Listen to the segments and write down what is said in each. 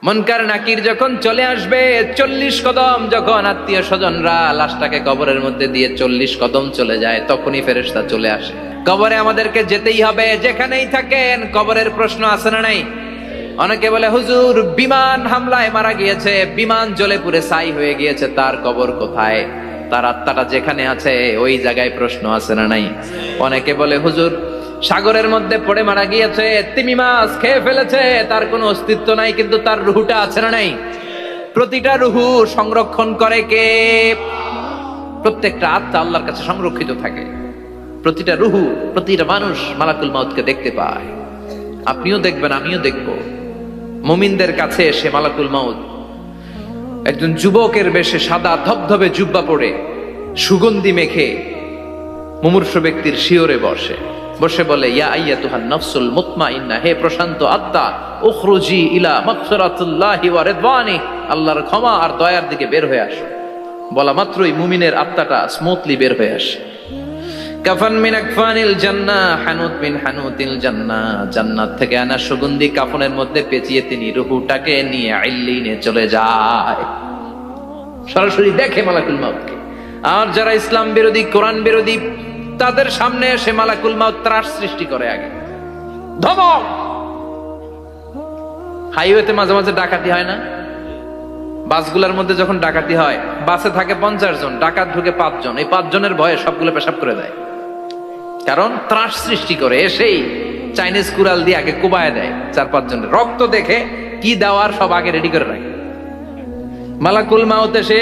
মুনকার নাকির যখন চলে আসবে, 40 কদম যখন আত্মীয় স্বজনরা লাশটাকে কবরের মধ্যে দিয়ে 40 কদম চলে যায়, তখনই ফেরেশতা চলে আসে। কবরে আমাদেরকে যেতেই হবে, যেখানেই থাকেন। কবরের প্রশ্ন আছে না নাই? অনেকে বলে হুজুর বিমান হামলায় মারা গিয়েছে, বিমান জ্বলে পুড়ে ছাই হয়ে গিয়েছে, তার কবর কোথায়? তার আত্মাটা যেখানে আছে ওই জায়গায় প্রশ্ন আছে না নাই? অনেকে বলে হুজুর সাগরের মধ্যে পড়ে মারা গিয়েছে, তিমি মাছ খেয়ে ফেলেছে, তার কোনো অস্তিত্ব নাই, কিন্তু তার রুহুটা আছে না নাই? প্রতিটা রুহু সংরক্ষণ করে কে? প্রত্যেকটা আত্মা আল্লাহর কাছে সংরক্ষিত থাকে। প্রতিটা রুহু, প্রতিটা মানুষ মালাকুল মাউতকে দেখতে পায়। আপনিও দেখবেন, আমিও দেখব। মুমিনদের কাছে এসে মালাকুল মাউত একজন যুবকের বেশে সাদা ধবধবে জুব্বা পরে সুগন্ধি মেখে মুমূর্ষু ব্যক্তির শিয়রে বসে বলে, ইয়া আইয়াতুহান নাফসুল মুতমাইন্নাহ, হে প্রশান্ত আত্মা, উখরুজি ইলা মাগফিরাতুল্লাহি ওয়া রিদওয়ানি, আল্লাহর ক্ষমা আর দয়ার দিকে বের হয়ে আসো। বলা মাত্রই মুমিনের আত্মাটা স্মুথলি বের হয়ে আসে। কাফান মিন আকফানিল জান্নাহ, হানুত মিন হানুতিল জান্নাহ, জান্নাত থেকে আনা সুগন্ধি কাফনের মধ্যে পেঁচিয়ে তিনি রূহটাকে নিয়ে ইল্লিনে চলে যায়। সরাসরি দেখে মালাকুল মাউতকে। আর যারা ইসলাম বিরোধী, কোরআন বিরোধী, তাদের সামনে এসে মালাকুল মাউত ত্রাস সৃষ্টি করে। আগে ধমক। হাইওয়েতে মাঝে মাঝে ডাকাতি হয় না? বাসগুলোর মধ্যে যখন ডাকাতি হয়, বাসে থাকে 50 জন, ডাকাত ঢুকে 5 জন। এই 5 জনের ভয়ে সবগুলো পেশাব করে দেয়, কারণ ত্রাস সৃষ্টি করে। এসেই চাইনিজ কুড়াল দিয়ে আগে কুবায় দেয় 4-5 জনের। রক্ত দেখে কি দেওয়ার সব আগে রেডি করে রাখে। মালাকুল মাউত এসে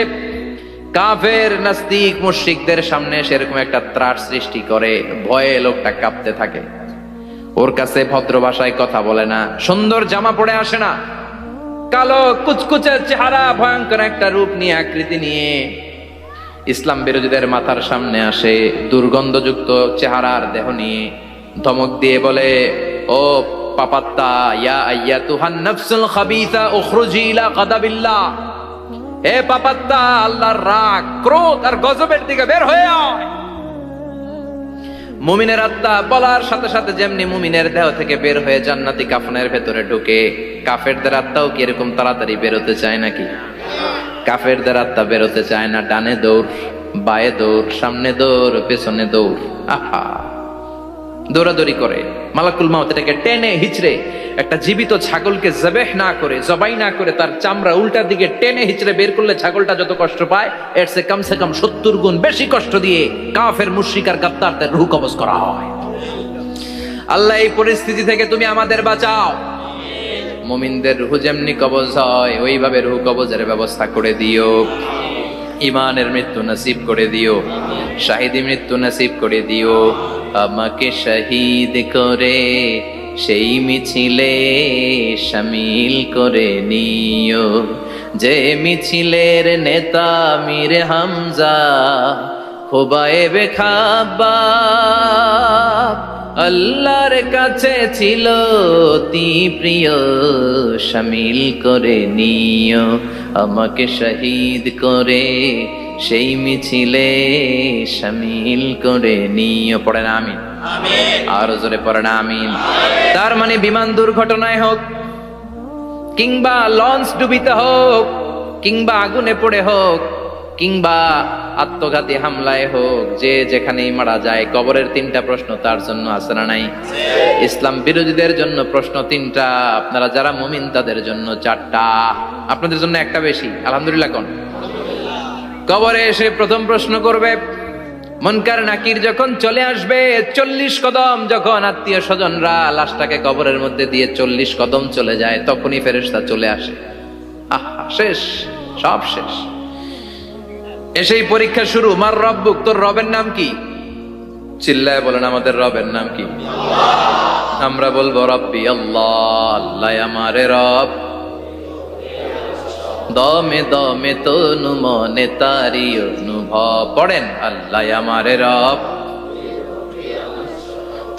কাফের নাস্তিক মুশরিকদের সামনে সেরকম একটা ত্রাস সৃষ্টি করে, ভয়ে লোকটা কাঁপতে থাকে। ওর কাছে ভদ্র ভাষায় কথা বলে না, সুন্দর জামা পরে আসে না, কালো কুচকুচে চেহারা, ভয়ঙ্কর একটা রূপ নিয়ে, আকৃতি নিয়ে ইসলাম বিরোধীদের মাথার সামনে আসে, দুর্গন্ধযুক্ত চেহারার দেহ নিয়ে ধমক দিয়ে বলে, ও পাপাত্তা, ইয়া আইয়াতুহান নাফসুল খাবিসা উখরুজি ইলা গাদাবিল্লাহ, হে পাপাত্তা, আল্লাহর রাগ, ক্রোধ আর গজবের দিকে বের হয়ে আয়। মুমিনের আত্মা বলার সাথে সাথে যেমনি মুমিনের দেহ থেকে বের হয়ে জান্নাতি কাফনের ভেতরে ঢুকে, কাফেরদের আত্মাও কি এরকম তাড়াতাড়ি বেরোতে চায় নাকি? কাফেরদের আত্মা বেরোতে চায় না। ডানে দৌড়, বায়ে দৌড়, সামনে দৌড়, পেছনে দৌড়, আহা দৌড়াদৌড়ি করে। মালাকুল মাউত এটাকে টেনে হিচড়ে, একটা জীবিত ছাগলকে জবাই না করে তার চামড়া উল্টার দিকে টেনে হিচড়ে বের করলে ছাগলটা যত কষ্ট পায়, এর চেয়ে কমসে কম 70 গুণ বেশি কষ্ট দিয়ে কাফের মুশরিক আর গাদ্দারদের রূহ কবজ করা হয়। আল্লাহ এই পরিস্থিতি থেকে তুমি আমাদের বাঁচাও। মুমিনদের রূহ যেমনি কবজ হয়, ওইভাবে রূহ কবজের ব্যবস্থা করে দিও। ইমানের মৃত্যু নসিব করে দিও, শাহিদি মৃত্যু নসিব করে দিও। আমাকে শহীদ করে সেই মিছিলে শামিল করে নিও, যে মিছিলের নেতা মীর হামজা, খোবায়েবে খাব্বাব, আল্লাহর কাছে ছিল অতি প্রিয়, শামিল করে নিও। আমাকে শহীদ করে সেই মিছিলে শামিল করে নিও। পড়েন আমিন। আর জোরে পড়েন আমিন। তার মানে বিমান দুর্ঘটনায় হোক, কিংবা লঞ্চ ডুবিতে হোক, কিংবা আগুনে পড়ে হোক, কিংবা আত্মঘাতী হামলায় হোক, যে যেখানেই মারা যায়, কবরের 3টা প্রশ্ন তার জন্য আছে না নাই? ইসলাম বিরোধীদের জন্য প্রশ্ন 3টা, আপনারা যারা মুমিন তাদের জন্য 4টা। আপনাদের জন্য একটা বেশি, আলহামদুলিল্লাহ। কোন কবরে এসে প্রথম প্রশ্ন করবে, মুনকার নাকির যখন চলে আসবে, 40 কদম যখন আত্মীয় স্বজনরা লাশটাকে কবরের মধ্যে দিয়ে 40 কদম চলে যায়, তখনই ফেরেশতা চলে আসে। আহা, শেষ, সব শেষ। এসেই পরীক্ষা শুরু। মার রব্বুক, তোর রবের নাম কি? চিল্লায় বলেন, আমাদের রবের নাম কি? আমরা বলবো রব্বি আল্লাহ, আল্লাহ আমারে রব। দমে দমে তনু মনে তারি অনুভব। পড়েন, আল্লাহ আমারে রব।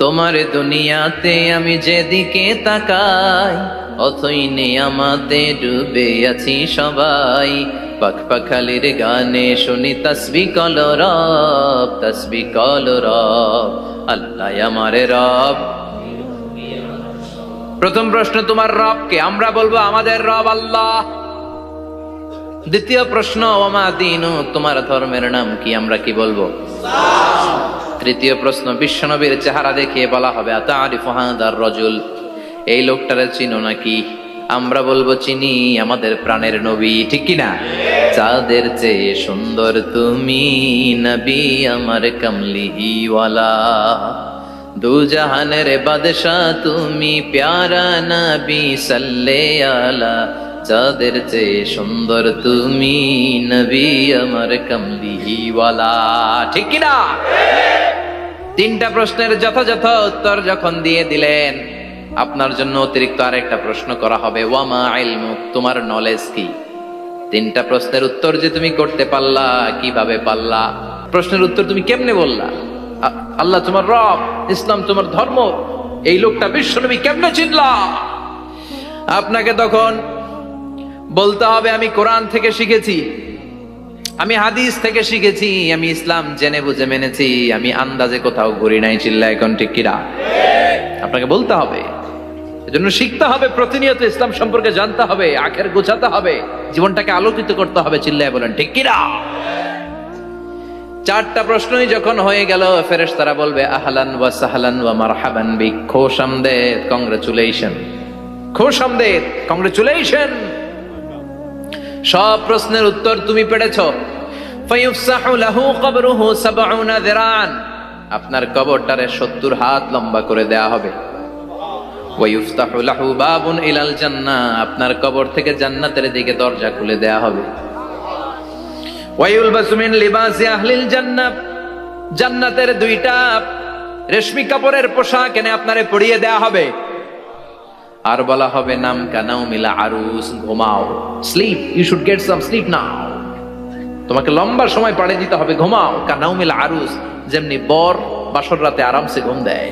তোমার দুনিয়াতে আমি যেদিকে তাকাই, অথই নিয়ামতে ডুবে আছি সবাই। পাখপাখালির গানে শুনি তাসবিহ কল রব, তাসবিহ কল রব, আল্লাহ আমারে রব। প্রথম প্রশ্ন, তোমার রব কে? আমরা বলবো আমাদের রব আল্লাহ। দ্বিতীয় প্রশ্ন, ওমা দীনু, তোমার ধর্মের নাম কি? আমরা কি বলবো? তৃতীয় প্রশ্ন, বিশ্বনবীর চেহারা দেখিয়ে বলা হবে আতারিফু হাদার রাজুল, এই লোকটারে চিনো নাকি? আমরা বলবো চিনি, আমাদের প্রাণের নবী, ঠিক কি না? চাঁদের চেয়ে সুন্দর তুমি নবী আমার কামলিওয়ালা, দু জাহানের বাদশা তুমি প্যারা নবী সাল্লে আলা, চাঁদের চেয়ে সুন্দর তুমি নবী আমার কামলিওয়ালা, ঠিক কি না? তিনটা প্রশ্নের যথাযথ উত্তর যখন দিয়ে দিলেন, আপনার জন্য অতিরিক্ত আরেকটা প্রশ্ন করা হবে, ওয়ামা ইলমুক, তোমার নলেজ কি? তিনটা প্রশ্নের উত্তর যে তুমি করতে পারলা, কিভাবে পারলা? প্রশ্নের উত্তর তুমি কেমনে বললা? আল্লাহ তোমার রব, ইসলাম তোমার ধর্ম, এই লোকটা বিশ্বনবী কেমনে চিনলা? আপনাকে তখন বলতে হবে আমি কোরআন থেকে শিখেছি, আমি হাদিস থেকে শিখেছি, আমি ইসলাম জেনে বুঝে মেনেছি, আমি আন্দাজে কোথাও ঘুরি নাই। চিল্লা এখন ঠিক কিনা? আপনাকে বলতে হবে, এজন্য শিখতে হবে, প্রতিনিয়ত ইসলাম সম্পর্কে জানতে হবে, আখের গোছাতে হবে, জীবনটাকে আলোকিত করতে হবে। চিল্লায় বলেন ঠিক কিনা? চারটা প্রশ্নই যখন হয়ে গেল, ফেরেশতারা বলবে আহলান ওয়া সাহলান ওয়া মারহাবান বিক, খোশামদেদ, কংগ্রাচুলেশন, খোশামদেদ, কংগ্রাচুলেশন, সব প্রশ্নের উত্তর তুমি পেরেছো। ফায়ুফসাহু লাহু কবরুহু ৭০ যিরান, আপনার কবরটারে ৭০ হাত লম্বা করে দেয়া হবে। ওয়ায়ুফতাহু লাহু বাবুন ইলাল জান্নাহ, আপনার কবর থেকে জান্নাতের দিকে দরজা খুলে দেয়া হবে। ওয়ায়ুলবাসু মিন লিবাসি আহলিল জান্নাহ, জান্নাতের দুইটা রেশমি কাপড়ের পোশাক এনে আপনারে পরিয়ে দেয়া হবে। আর বলা হবে নাম কানাউমিলা আরুস, ঘুমাও, sleep, you should get some sleep now, তোমাকে লম্বা সময় পাড়ে দিতে হবে, ঘুমাও। কানাউমিলা আরুস, যেমনি বর বাসর রাতে আরামসে ঘুম দেয়,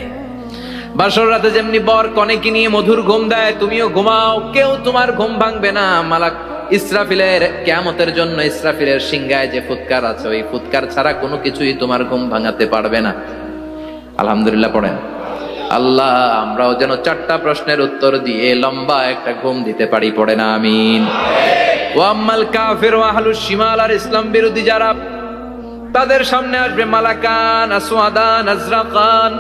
বাসর রাতে যেমনি বর কনেকে নিয়ে মধুর ঘুম দেয়, তুমিও ঘুমাও, কেউ তোমার ঘুম ভাঙবে না। মালাক ইসরাফিলের, কিয়ামতের জন্য ইসরাফিলের সিংহায় যে ফুৎকার আছে, ওই ফুৎকার ছাড়া কোনো কিছুই তোমার ঘুম ভাঙাতে পারবে না। আলহামদুলিল্লাহ পড়েন। আল্লাহ আমরাও যেন চারটা প্রশ্নের উত্তর দিয়ে লম্বা একটা ঘুম দিতে পারি, পড়ে না আমিন। ওয়াম্মাল কাফির ওয়া আহলুশ শিমাল, আর ইসলাম বিরোধী যারা, তাদের সামনে আসবে মালাকান আসওয়াদান আজরাকান,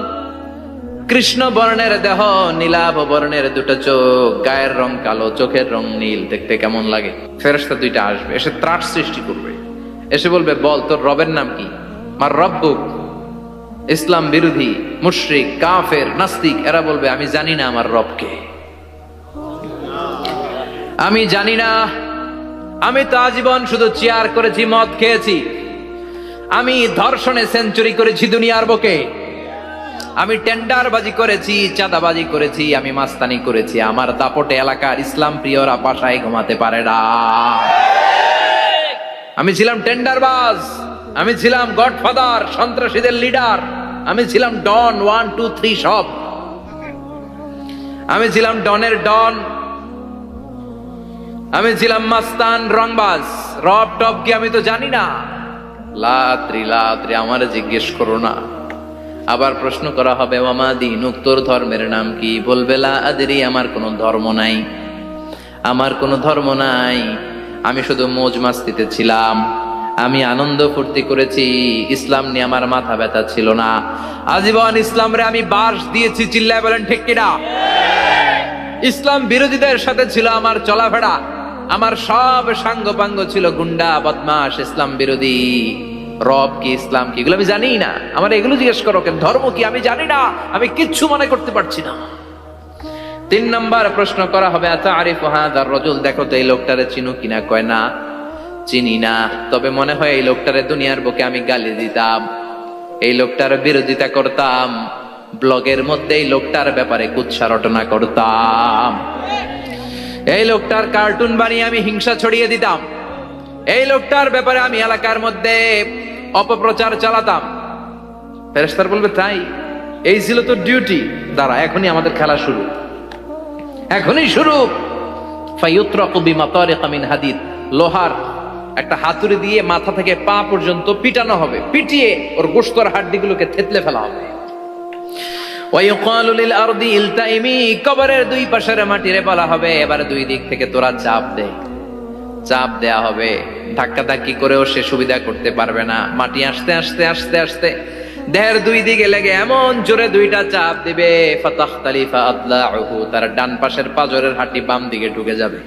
কৃষ্ণ বর্ণের দেহ, নীলাভ বর্ণের দুটো চোখ, গায়ের রং কালো, চোখের রং নীল, দেখতে কেমন লাগে? ফেরেশতা দুইটা আসবে, এসে ত্রাস সৃষ্টি করবে, এসে বলবে বল তোর রবের নাম কি? মার রব্বুক। ইসলাম বিরোধী মুশরিক, কাফের, নাস্তিক, এরা বলবে আমি জানি না আমার রবকে, আমি জানি না, আমি তো আজীবন শুধু চিয়ার করেছি, মদ খেয়েছি, আমি ধর্ষণে সেঞ্চুরি করেছি দুনিয়ার বুকে, আমি টেন্ডারবাজি করেছি, চাঁদাবাজি করেছি, আমি মাস্তানি করেছি, আমার দাপটে এলাকার ইসলাম প্রিয়রা পাশায় ঘুমাতে পারে না। আমি ছিলাম টেন্ডারবাজ, আমি ছিলাম গডফাদার, সন্ত্রাসীদের লিডার, আমি ছিলাম ডন 1 2 3 সব, আমি ছিলাম ডনের ডন, আমি ছিলাম মাস্তান, রংবাজ, রব টপ কি আমি তো জানি না। লাত্রি লাত্রি আমার জিজ্ঞেস করো না। আবার প্রশ্ন করা হবে ওয়ামা দীনুক, তোর ধর্মের নাম কি? বলবে লা আদরি, আমার কোনো ধর্ম নাই, আমার কোনো ধর্ম নাই, আমি শুধু মৌজ মাস্তিতে ছিলাম, আমি আনন্দ ফুর্তি করেছি, ইসলাম নিয়ে আমার মাথা ব্যথা ছিল না, আজীবন ইসলামরে আমি বাস দিয়েছি। চিল্লায় বলেন ঠিক কিনা? ইসলাম বিরোধীদের সাথে ছিল আমার চলাফেরা, আমার সব সাঙ্গপাঙ্গ ছিল গুন্ডা, বদমাশ, ইসলাম বিরোধী। রব কি, ইসলাম কি, এগুলো আমি জানি না, আমার এগুলো জিজ্ঞেস করো কেন? ধর্ম কি আমি জানি না, আমি কিচ্ছু মনে করতে পারছি না। 3 নম্বর প্রশ্ন করা হবে আতারিফু হাদার রাজুল, দেখো তো এই লোকটারে চিনো কিনা? কয় না, চিনি না, তবে মনে হয় এই লোকটারে দুনিয়ার বুকে আমি গালি দিতাম, এই লোকটার বিরোধিতা করতাম, ব্লগের মধ্যে এই লোকটার ব্যাপারে কুৎসা রটনা করতাম, এই লোকটার কার্টুন বানিয়ে আমি হিংসা ছড়িয়ে দিতাম, এই লোকটার ব্যাপারে আমি এলাকার মধ্যে অপপ্রচার চালাতাম। ফেরেশতারা বলবে তাই, এই ছিল তো ডিউটি, দাঁড়া এখনই আমাদের খেলা শুরু, এখনই শুরু। ফায়ুতরাকু বিমাতারিকা মিন হাদিদ, লোহার একটা হাতুড়ি দিয়ে মাথা থেকে পা পর্যন্ত পিটানো হবে, পিটিয়ে ওর গোশতর হাড্ডিগুলোকে থেতলে ফেলা হবে। ওয়ায়ুকালু লিল আরদি ইলতাইমি, কবরের দুই পাশের মাটিরে বলা হবে এবার দুই দিক থেকে তোরা চাপ দে। চাপ দেয়া হবে, ধাক্কা ধাক্কি করেও সে সুবিধা করতে পারবে না। মাটি আস্তে আস্তে আস্তে আস্তে দেহের দুই দিকে লেগে এমন জোরে দুইটা চাপ দিবে, ফাতাখতালিফা আদলাউহু, তার ডান পাশের পাজরের হাড্ডি বাম দিকে ঢুকে যাবে,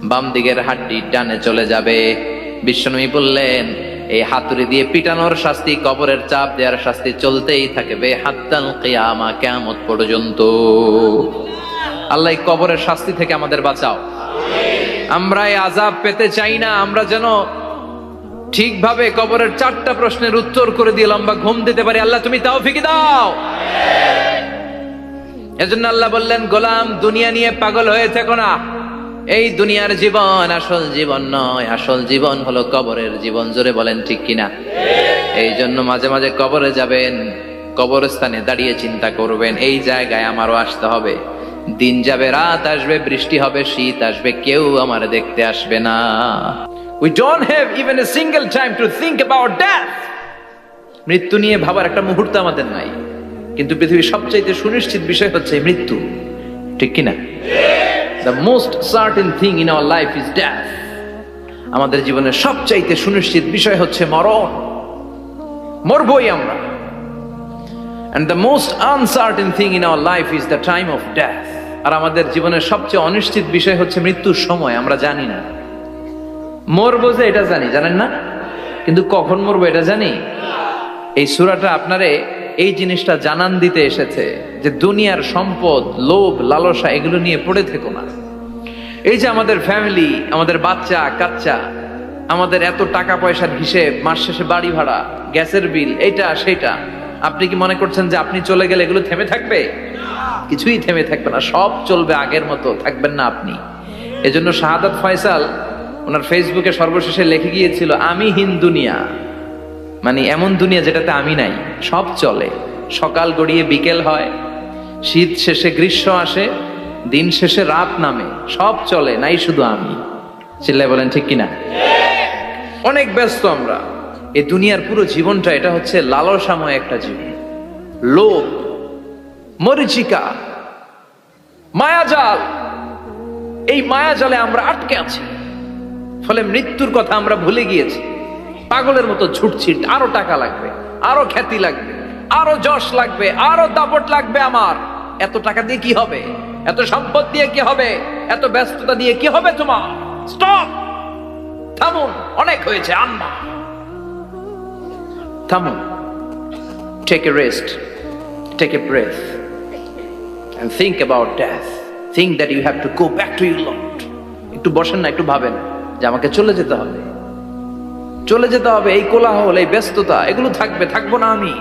বাম দিকের হাড্ডি ডানে চলে যাবে। বিশ্বনবী বললেন এই হাতুড়ি দিয়ে পিটানোর শাস্তি, কবরের চাপ দেওয়ার শাস্তি চলতেই থাকবে হাত্তাল কিয়ামা, কিয়ামত পর্যন্ত। আল্লাহ এই কবরের শাস্তি থেকে আমাদের বাঁচাও। আমরা এই আযাব পেতে চাই না, আমরা যেন ঠিকভাবে কবরের 4টা প্রশ্নের উত্তর করে দিয়ে লম্বা ঘুম দিতে পারি। আল্লাহ তুমি তৌফিক দাও। এজন্য আল্লাহ বললেন, গোলাম দুনিয়া নিয়ে পাগল হয়ে থেকো না। এই দুনিয়ার জীবন আসল জীবন নয়, আসল জীবন হলো কবরের জীবন। জোরে বলেন ঠিক কিনা? এই জন্য মাঝে মাঝে কবরে যাবেন, কবরস্থানে দাঁড়িয়ে চিন্তা করবেন এই জায়গায় আমারও আসতে হবে। দিন যাবে, রাত আসবে, বৃষ্টি হবে, শীত আসবে, কেউ আমার দেখতে আসবে না। We don't have even a single time to think about death. মৃত্যু নিয়ে ভাবার একটা মুহূর্ত আমাদের নাই। কিন্তু পৃথিবীর সবচাইতে সুনিশ্চিত বিষয় হচ্ছে মৃত্যু, ঠিক কিনা? The most certain thing in our life is death. আমাদের জীবনের সবচাইতে সুনিশ্চিত বিষয় হচ্ছে মরণ, মরবই আমরা। And the most uncertain thing in our life is the time of death. আর আমাদের জীবনের সবচেয়ে অনিশ্চিত বিষয় হচ্ছে মৃত্যুর সময়। আমরা জানি না মরবো, যে এটা জানি, জানেন না? কিন্তু কখন মরবো এটা জানি। এই সূরাটা আপনারে এই জিনিসটা জানান দিতে এসেছে যে দুনিয়ার সম্পদ, লোভ, লালসা এগুলো নিয়ে পড়ে থেকো না। এই যে আমাদের ফ্যামিলি, আমাদের বাচ্চা কাচ্চা, আমাদের এত টাকা পয়সার হিসেব, মাস শেষে বাড়ি ভাড়া, গ্যাসের বিল, এইটা সেটা, আপনি কি মনে করছেন যে আপনি চলে গেলে এগুলো থেমে থাকবে? কিছুই থেমে থাকবে না, সব চলবে আগের মতো, থাকবেন না আপনি। এজন্য শাহাদাত ফয়সাল ওনার ফেসবুকে সর্বশেষে লিখে গিয়েছিল, আমি হীন দুনিয়া, মানে এমন দুনিয়া যেটাতে আমি নাই। সব চলে, সকাল গড়িয়ে বিকেল হয়, শীত শেষে গ্রীষ্ম আসে, দিন শেষে রাত নামে, সব চলে, নাই শুধু আমি। চিল্লায় বলেন ঠিক কিনা? অনেক ব্যস্ত আমরা। এই দুনিয়ার পুরো জীবনটা এটা হচ্ছে লালসাময় একটা জীবন, লোভ, মরিচিকা, মায়াজাল। এই মায়াজালে আমরা আটকে আছি, ফলে মৃত্যুর কথা আমরা ভুলে গিয়েছি। পাগলের মতো ছুটছি, আরো টাকা লাগবে, আরো খ্যাতি লাগবে, আরো যশ লাগবে, আরো দাপট লাগবে আমার। এত টাকা দিয়ে কি হবে? এত সম্পদ দিয়ে কি হবে? এত ব্যস্ততা দিয়ে কি হবে তোমার? স্টপ, থামুন, অনেক হয়েছে, আম্মা থামুন। Take a rest, take a breath and think about death. Think that you have to go back to your Lord. একটু বসেন না, একটু ভাবেন যে আমাকে চলে যেতে হবে, চলে যেতে হবে। এই কোলাহল, এই ব্যস্ততা, এগুলো থাকবে, থাকবো না আমি।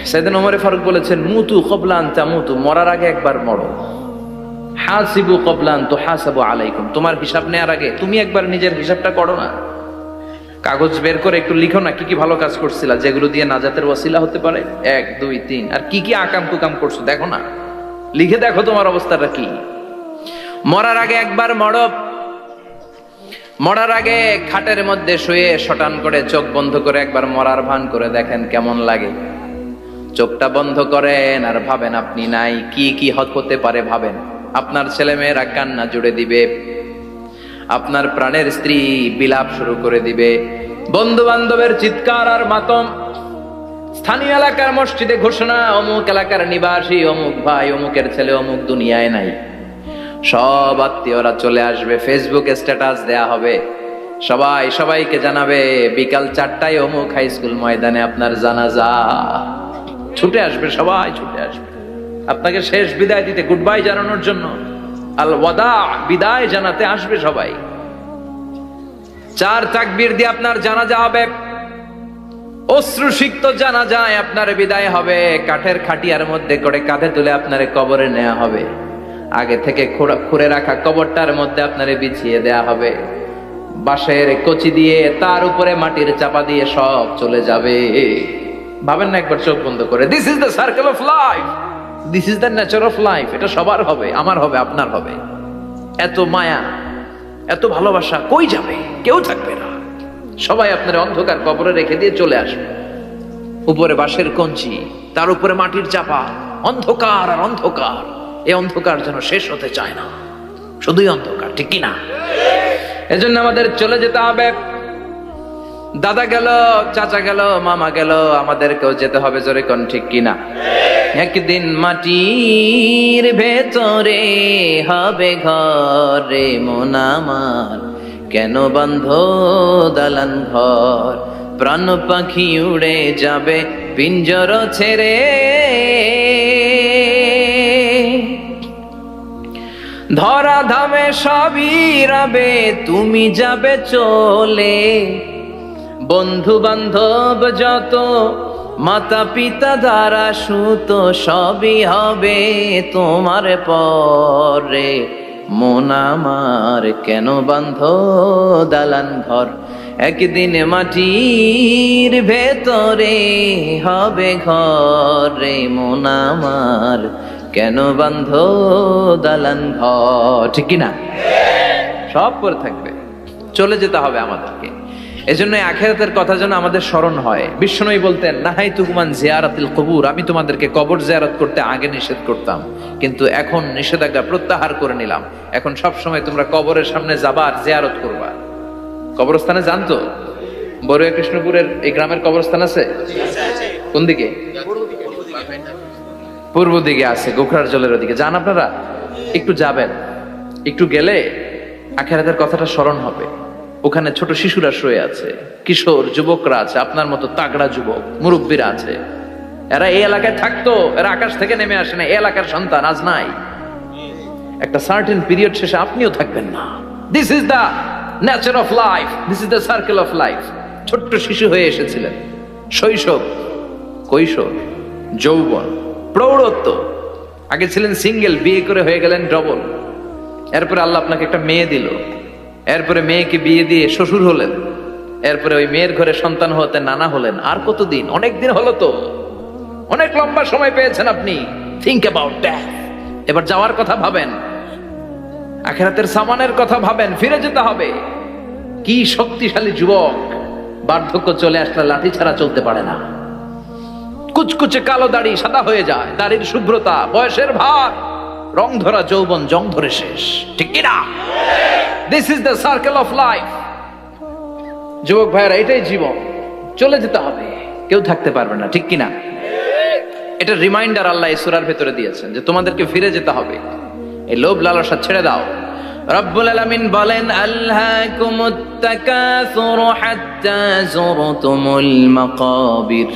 সাইয়েদনা ওমর ফারুক বলেছেন, মুতু ক্বাবলা আন তামুতু, মরার আগে একবার মরো। হাসিবু ক্বাবলা আন তুহাসাবু আলাইকুম, তোমার হিসাব নেওয়ার আগে তুমি একবার নিজের হিসাবটা করো না। কাগজ বের করে একটু লিখো না কি কি ভালো কাজ করছিলা, যেগুলো দিয়ে নাজাতের ওয়াসিলা হতে পারে, 1 2 3, আর কি কি আকাম কুকাম করছো দেখো না, লিখে দেখো তোমার অবস্থাটা কি। মরার আগে একবার মরো। মরার আগে খাটের মধ্যে শুয়ে শটান করে চোখ বন্ধ করে একবার মরার ভান করে দেখেন কেমন লাগে। চোখটা বন্ধ করেন আর ভাবেন আপনি নাই, কি কি হতে পারে ভাবেন। আপনার ছেলে মেয়েরা কান্না জুড়ে দিবে, আপনার প্রাণের স্ত্রী বিলাপ শুরু করে দিবে, বন্ধু বান্ধবের চিৎকার আর মাতম, স্থানীয় এলাকার মসজিদে ঘোষণা, অমুক এলাকার নিবাসী অমুক ভাই, অমুকের ছেলে অমুক দুনিয়ায় নাই। সব আত্মীয়রা চলে আসবে, ফেসবুকে স্ট্যাটাস দেয়া হবে, সবাই সবাইকে জানাবে বিকাল 4টায় অমুক হাই স্কুল ময়দানে আপনার জানাজা। ছুটে আসবে, সবাই ছুটে আসবে আপনাকে শেষ বিদায় দিতে, গুড বাই জানানোর জন্য, আল ওয়াদা, বিদায় জানাতে আসবে সবাই। 4 তাকবীর দিয়ে আপনার জানাজা হবে, অশ্রুসিক্ত জানাজায় আপনার বিদায় হবে। কাঠের খাটিয়ার মধ্যে করে কাঁধে তুলে আপনারে কবরে নেওয়া হবে। আগে থেকে খুঁড়ে রাখা কবরটার মধ্যে আপনারে বিছিয়ে দেয়া হবে, বাঁশের কচি দিয়ে তার উপরে মাটির চাপা দিয়ে সব চলে যাবে। ভাবেন না একবার চোখ বন্ধ করে, this is the circle of life, this is the nature of life. এটা সবার হবে, আমার হবে, আপনার হবে। এত মায়া, এত ভালোবাসা কই যাবে? কেউ থাকবে না, সবাই আপনার অন্ধকার কবরে রেখে দিয়ে চলে আসবে। উপরে বাঁশের কঞ্চি, তার উপরে মাটির চাপা, অন্ধকার আর অন্ধকার। এই অন্ধকার যেন শেষ হতে চায় না, শুধুই অন্ধকার, ঠিক কিনা? এজন্য আমাদের চলে যেতে হবে। দাদা গেল, চাচা গেল, মামা গেল, আমাদেরকেও যেতে হবে, জোরে কোন ঠিক কিনা? একদিন মাটির ভেতরে হবে ঘরে মন আমার, কেন বন্ধ দালান ঘর, প্রাণ পাখি উড়ে যাবে পিঞ্জর ছেড়ে, ধরা ধামে সবই রবে তুমি যাবে চলে, বন্ধু বান্ধব যত মাতা পিতা দ্বারা সুত সবই হবে তোমার পরে, মন আমার কেন বান্ধ দালান ঘর, একদিন মাটির ভেতরে হবে ঘরে মন আমার, কেন বান্ধ দালান ঘর, ঠিক কিনা? সব করে থাকবে, চলে যেতে হবে আমাদেরকে। এজন্য আখিরাতের কথা যেন আমাদের স্মরণ হয়। বিশ্বনবী বলতেন, নাহাইতুকুমান জিয়ারাতিল কবুর, আমি তোমাদেরকে কবর জিয়ারত করতে আগে নিষেধ করতাম, কিন্তু এখন নিষেধাজ্ঞা প্রত্যাহার করে নিলাম। এখন সব সময় তোমরা কবরের সামনে যাবা আর জিয়ারত করবা। কবরস্থানে জানতো বড়ুয়া কৃষ্ণপুরের এই গ্রামের কবরস্থান আছে? কোন দিকে? পূর্ব দিকে আছে, গোখরার জলের ওদিকে। যান আপনারা, একটু যাবেন, একটু গেলে আখিরাতের কথাটা স্মরণ হবে। ওখানে ছোট শিশুরা শুয়ে আছে, কিশোর যুবকরা আছে, আপনার মতো তাগড়া যুবক মুরব্বীরা আছে। এরা এই এলাকায় থাকতো, এরা আকাশ থেকে নেমে আসে না, এই এলাকার সন্তান আজ নাই। একটা সার্টেন পিরিয়ড শেষে আপনিও থাকবেন না। This is the nature of life, this is the circle of life. ছোট্ট শিশু হয়ে এসেছিলেন, শৈশব, কৈশোর, যৌবন, প্রৌঢ়ত্ব। আগে ছিলেন সিঙ্গেল, বিয়ে করে হয়ে গেলেন ডবল। এরপরে আল্লাহ আপনাকে একটা মেয়ে দিল, এরপরে মেয়েকে বিয়ে দিয়ে শ্বশুর হলেন, এরপরে ওই মেয়ের ঘরে সন্তান হতে নানা হলেন। আর কতদিন? অনেক দিন হলো তো, অনেক লম্বা সময় পেয়েছেন আপনি। Think about that. এবার যাওয়ার কথা ভাবেন, আখিরাতের সামানের কথা ভাবেন, ফিরে যেতে হবে। কি শক্তিশালী যুবক, বার্ধক্য চলে আসলে লাঠি ছাড়া চলতে পারে না। কুচকুচে কালো দাড়ি সাদা হয়ে যায়, দাড়ির শুভ্রতা, বয়সের ভার, রং ধরা যৌবন জং ধরে শেষ, ঠিক কিনা? This is the circle of life. যুবক ভাইয়েরা, এটাই জীবন, চলে যেতে হবে, কেউ থাকতে পারবে না, ঠিক কিনা? এটা রিমাইন্ডার আল্লাহ এই সূরার ভেতরে দিয়েছেন যে তোমাদেরকে ফিরে যেতে হবে। এই লোভ লালসা ছেড়ে দাও। রব্বুল আলামিন বলেন, আল্হাকুমুত তাকাসুর হাত্তা যুরতুমুল মাকাবির।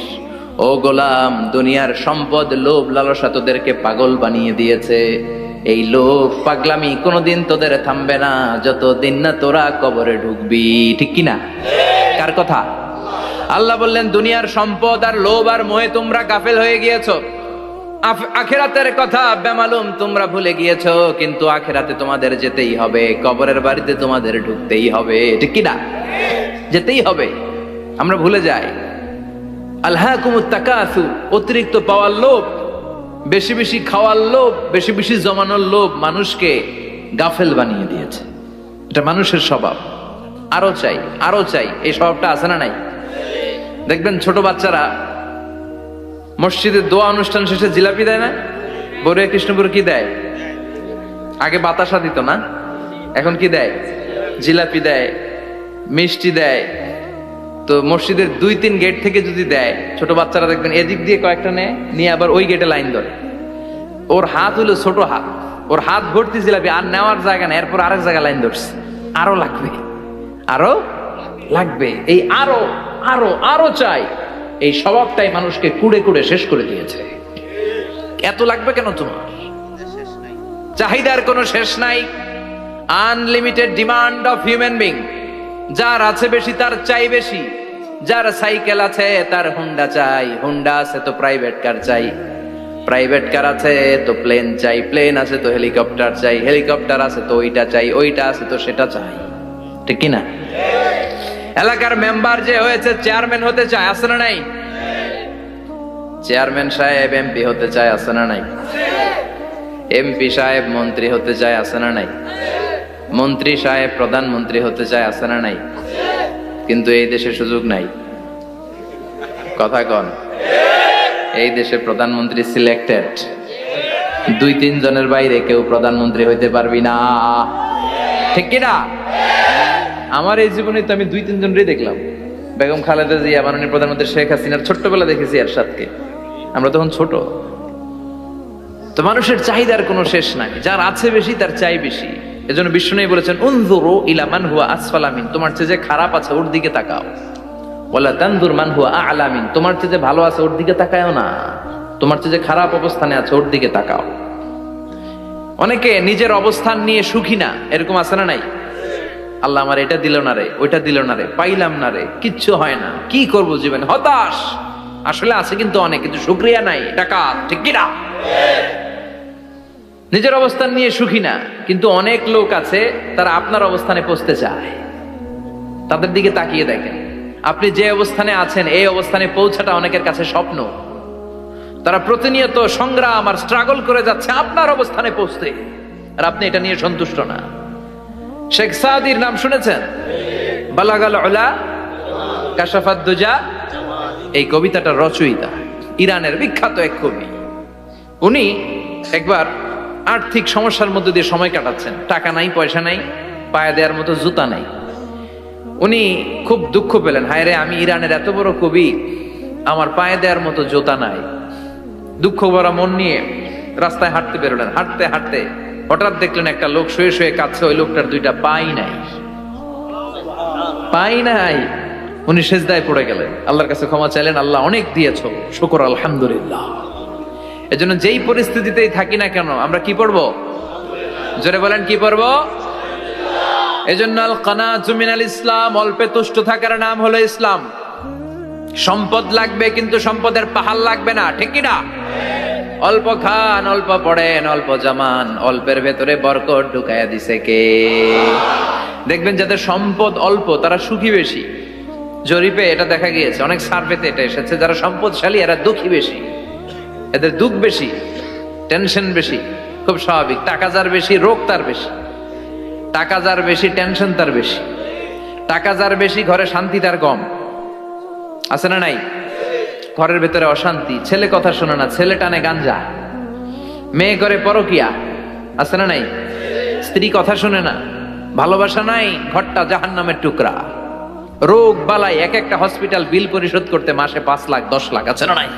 ও গোলাম, দুনিয়ার সম্পদ, লোভ লালসা তোদেরকে পাগল বানিয়ে দিয়েছে। এই লোভ পাগলামি কোনোদিন তোদের থামবে না যতদিন না তোরা কবরে ঢুকবি, ঠিক কিনা? কার কথা? আল্লাহ বললেন, দুনিয়ার সম্পদ আর লোভ আর মোহে তোমরা গাফেল হয়ে গিয়েছো। আখিরাতের কথা বেমালুম তোমরা ভুলে গিয়েছো, কিন্তু আখিরাতে তোমাদের যেতেই হবে, কবরের বাড়িতে তোমাদের ঢুকতেই হবে, ঠিক কিনা? যেতেই হবে। আমরা ভুলে যাই। আলহাকুমুত তাকাসুর, অতিরিক্ত পাওয়ার লোভ, বেশি বেশি খাওয়ার লোভ, বেশি বেশি জমানোর লোভ মানুষকে গাফেল বানিয়ে দিয়েছে। এটা মানুষের স্বভাব। আরো চাই, আরো চাই, এই স্বভাবটা আছে না নাই? দেখবেন ছোট বাচ্চারা মসজিদে দোয়া অনুষ্ঠান শেষে জিলাপি দেয় না? বড়ুয়া কৃষ্ণপুর কি দেয়? আগে বাতাসা দিত না, এখন কি দেয়? জিলাপি দেয়, মিষ্টি দেয়। তো মসজিদের 2-3 গেট থেকে যদি দেয়, ছোট বাচ্চারা দেখবেন এদিক দিয়ে কয়েকটা নিয়ে আবার ওই গেটে লাইন ধরে। ওর হাত হইলো ছোট হাত, ওর হাত ভর্তি জিলাপি, আর নেওয়ার জায়গা নেই, এরপর আরেক জায়গায় লাইন ধরছে। আরো লাগবে, আরো লাগবে, এই আরো আরো আরো চাই। এই স্বভাবটাই মানুষকে কুড়ে কুড়ে শেষ করে দিয়েছে। এত লাগবে কেন তোমার? চাহিদার কোনো শেষ নাই। Unlimited demand of human being. যার আছে বেশি তার চাই বেশি। যার সাইকেল আছে তার হুন্ডা চাই, হুন্ডা আছে তো প্রাইভেট কার চাই, প্রাইভেট কার আছে তো প্লেন চাই, প্লেন আছে তো হেলিকপ্টার চাই, হেলিকপ্টার আছে তো ওইটা চাই, ওইটা আছে তো সেটা চাই, ঠিক কিনা? এলাকার মেম্বার যে হয়েছে চেয়ারম্যান হতে চায়, আছে না নাই? চেয়ারম্যান সাহেব এমপি হতে চায়, আছে না নাই? এমপি সাহেব মন্ত্রী হতে চায়, আছে না নাই? মন্ত্রী সাহেব প্রধানমন্ত্রী হতে চায়, আছে না নাই? কিন্তু এই দেশে সুযোগ নাই। কথা কন। এই দেশে প্রধানমন্ত্রী সিলেক্টেড, 2-3 জনের বাইরে কেউ প্রধানমন্ত্রী হইতে পারবি না, ঠিক কিনা? আমার এই জীবনে তো আমি 2-3 জনই দেখলাম। বেগম খালেদা জিয়া, মাননীয় প্রধানমন্ত্রী শেখ হাসিনার ছোট্টবেলা দেখেছি এরশাদকে, আমরা তখন ছোট। তো মানুষের চাহিদার কোনো শেষ নাই, যার আছে বেশি তার চাই বেশি। এজন্য বিষ্ণু বলেছেন, উনজুরু ইলা মান হুয়া আসফালা মিন, তোমার চেয়ে যে খারাপ আছে ওর দিকে তাকাও। ওয়ালা তানজুর মান হুয়া আ'লা মিন, তোমার চেয়ে যে ভালো আছে ওর দিকে তাকায়ও না, তোমার চেয়ে যে খারাপ অবস্থানে আছে ওর দিকে তাকাও। অনেকে নিজের অবস্থান নিয়ে সুখী না, এরকম আছে না নাই? আল্লাহ আমার এটা দিল না রে, ওইটা দিল না রে, পাইলাম না রে, কিচ্ছু হয় না, কি করব জীবনে, হতাশ। আসলে আছে কিন্তু অনেক, কিন্তু শুকরিয়া নাই, ডাকাত, ঠিক কিনা? নিজের অবস্থান নিয়ে সুখী না, কিন্তু অনেক লোক আছে তারা আপনার অবস্থানে পৌঁছতে চায়। তাদের দিকে তাকিয়ে দেখেন, আপনি যে অবস্থানে আছেন এই অবস্থানে পৌঁছাটা অনেকের কাছে স্বপ্ন। তারা প্রতিনিয়ত সংগ্রাম আর স্ট্রাগল করে যাচ্ছে আপনার অবস্থানে পৌঁছতে, আর আপনি এটা নিয়ে সন্তুষ্ট না। শেখ সাদির নাম শুনেছেন? বালাগাল উলা কাশাফাত দুজা, এই কবিতাটার রচয়িতা ইরানের বিখ্যাত এক কবি। উনি একবার আর্থিক সমস্যার মধ্যে দিয়ে সময় কাটাচ্ছেন, টাকা নাই, পয়সা নাই, পায়ে দেওয়ার মতো জুতা নাই। উনি খুব দুঃখ পেলেন, হায় রে, আমি ইরানের এত বড় কবি, আমার পায়ে দেওয়ার মতো জুতা নাই। দুঃখ ভরা মন নিয়ে রাস্তায় হাঁটতে বেরোলেন। হাঁটতে হাঁটতে হঠাৎ দেখলেন একটা লোক শুয়ে শুয়ে কাঁদছে, ওই লোকটার 2টা পাই নাই, পাই নাই। উনি সেজদায় পড়ে গেলেন, আল্লাহর কাছে ক্ষমা চাইলেন, আল্লাহ অনেক দিয়েছো, শুকর আলহামদুলিল্লাহ। এজন্য যেই পরিস্থিতিতেই থাকি না কেন আমরা কি পড়বো? জোরে বলেন, কি পড়বো? এজন্য আল কানাতু মিনাল ইসলাম, অল্পে তুষ্ট থাকার নাম হলো ইসলাম। সম্পদ লাগবে কিন্তু সম্পদের পাহাড় লাগবে না, ঠিক কি না? অল্প খান, অল্প পড়েন, অল্প জামান, অল্পের ভেতরে বরকত ঢুকাইয়া দিছে কে? দেখবেন যাদের সম্পদ অল্প তারা সুখী বেশি। জরিপে এটা দেখা গিয়েছে, অনেক সার্ভেতে এটা এসেছে, যারা সম্পদশালী এরা দুঃখী বেশি, এদের দুঃখ বেশি, টেনশন বেশি। খুব স্বাভাবিক, টাকা যার বেশি রোগ তার বেশি, টাকা যার বেশি টেনশন তার বেশি, টাকা যার বেশি ঘরে শান্তি তার কম। আছে না নাই? ঘরের ভেতরে অশান্তি, ছেলে কথা শোনে না, ছেলে টানে গাঞ্জা, মেয়ে করে পরকিয়া। আছে না নাই? স্ত্রী কথা শোনে না, ভালোবাসা নাই, ঘরটা জাহান্নামের টুকরা। রোগ বালাই, এক একটা হসপিটাল বিল পরিশোধ করতে মাসে 5 লাখ 10 লাখ। আছে না নাই?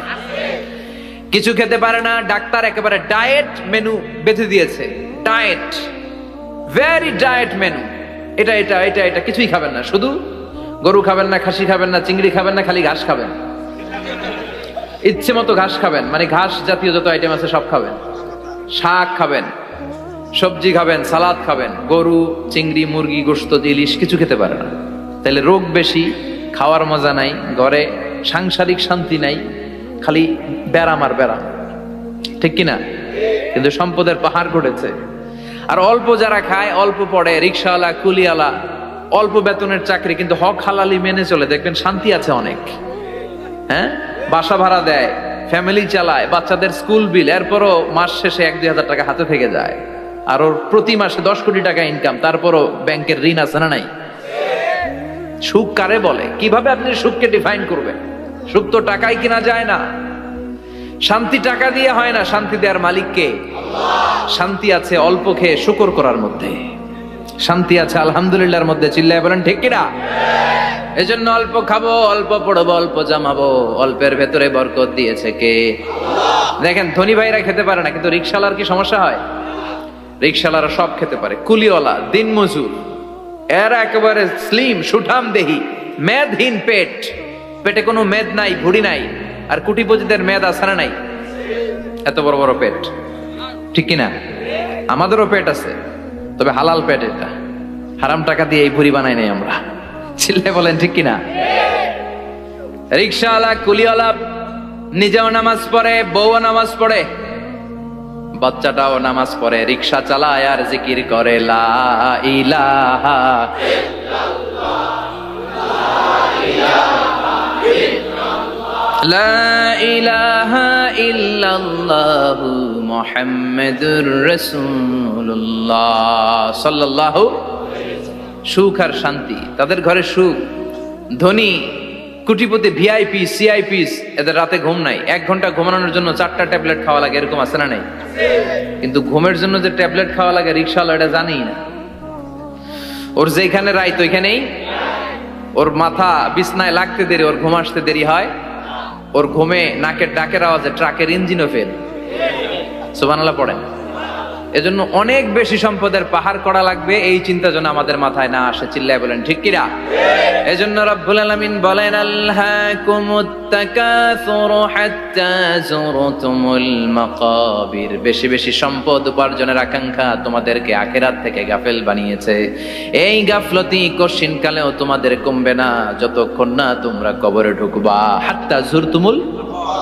কিছু খেতে পারে না, ডাক্তার একেবারে ডায়েট মেনু বেঁধে দিয়েছে, ডায়েট, ভেরি ডায়েট মেনু, এটা এটা এটা এটা কিছুই খাবেন না, শুধু গরু খাবেন না, খাসি খাবেন না, চিংড়ি খাবেন না, খালি ঘাস খাবেন, ইচ্ছে মতো ঘাস খাবেন, মানে ঘাস জাতীয় যত আইটেম আছে সব খাবেন, শাক খাবেন, সবজি খাবেন, সালাদ খাবেন, গরু, চিংড়ি, মুরগি, গোশত, ইলিশ কিছু খেতে পারে না। তাহলে রোগ বেশি, খাওয়ার মজা নাই, ঘরে সাংসারিক শান্তি নাই, খালি ব্যারাম আর ব্যারাম, ঠিক কিনা? কিন্তু সম্পদের পাহাড় ঘটেছে। আর অল্প যারা খায়, অল্প পড়ে, রিক্সাওয়ালা, কুলিওয়ালা, অল্প বেতনের চাকরি, কিন্তু হক হালালি মেনে চলে, দেখবেন শান্তি আছে অনেক। হ্যাঁ, বাসা ভাড়া দেয়, ফ্যামিলি চালায়, বাচ্চাদের স্কুল বিল, এরপরও মাস শেষে 1-2 হাজার টাকা হাতে থেকে যায়। আর ওর প্রতি মাসে 10 কোটি টাকা ইনকাম, তারপরও ব্যাংকের ঋণ আছে না নাই? সুখ কারে বলে? কিভাবে আপনি সুখকে ডিফাইন করবেন? সুখ তো টাকায় কিনা যায় না, শান্তি টাকা দিয়ে হয় না, শান্তি দেওয়ার মালিক কে? শান্তি আছে অল্প খেয়ে শুকর করার মধ্যে, শান্তি আছে আলহামদুলিল্লাহর মধ্যে। চিল্লায় বলেন ঠিক কিনা? এজন্য অল্প খাবো, অল্প পড়বো, অল্প জামাবো, অল্পের ভেতরে বরকত দিয়েছে কে? দেখেন, ধনী ভাইরা খেতে পারে না, কিন্তু রিক্সাওয়ালার কি সমস্যা হয়? রিক্সাওয়ালারা সব খেতে পারে, কুলিওয়ালা, দিন মজুর, এরা একেবারে স্লিম সুঠাম দেহি, মেদহীন পেট, পেটে কোনো মেদ নাই, ভুড়ি নাই। আর কোটিপতিদের মেদ আছে না নাই? এত বড় বড় পেট, ঠিক কিনা? আমাদেরও পেট আছে, তবে হালাল পেট, এটা হারাম টাকা দিয়ে এই ভুড়ি বানাই নাই আমরা। চিল্লে বলেন ঠিক কিনা? রিক্সাওয়ালা, কুলিওয়ালা নিজেও নামাজ পড়ে, বউও নামাজ পড়ে, বাচ্চাটাও নামাজ পড়ে, রিক্সা চালায় আর জিকির করে লা ইলাহা লা ইলাহা ইল্লাল্লাহু মুহাম্মাদুর রাসূলুল্লাহ সাল্লাল্লাহু। সুখ আর শান্তি, তাদের ঘরে সুখ। ধনী কোটিপতি ভিআইপি সিআইপিস এদের রাতে ঘুম নাই, 1 ঘন্টা ঘুমানোর জন্য 4টা ট্যাবলেট খাওয়া লাগে, এরকম আছে না নাই? কিন্তু ঘুমের জন্য যে ট্যাবলেট খাওয়া লাগে রিকশাওয়ালা এটা জানেই না। ওর যেখানে রাইত ওইখানেই, ওর মাথা বিছনায় লাগতে দেরি, ওর ঘুম আসতে দেরি হয়। ওর ঘুমে নাকের ডাকের আওয়াজে ট্রাকের ইঞ্জিনও ফেল। সুবহানাল্লাহ পড়েন। এজন্য অনেক বেশি সম্পদের পাহাড় করা লাগবে, এই চিন্তা যেন আমাদের মাথায় না আসে। চিল্লায় বলেন ঠিক কিনা? এজন্য রব্বুল আলামিন বলেন আল্লাকুমুত তাকাসুর হাত্তা যুরতুমুল মাকাবির। বেশি বেশি সম্পদ উপার্জনের আকাঙ্ক্ষা তোমাদেরকে আখিরাত থেকে গাফেল বানিয়েছে। এই গাফলতি কশিন কালেও তোমাদের কমবে না যতক্ষণ না তোমরা কবরে ঢুকবা। হাত্তা যুরতুমুল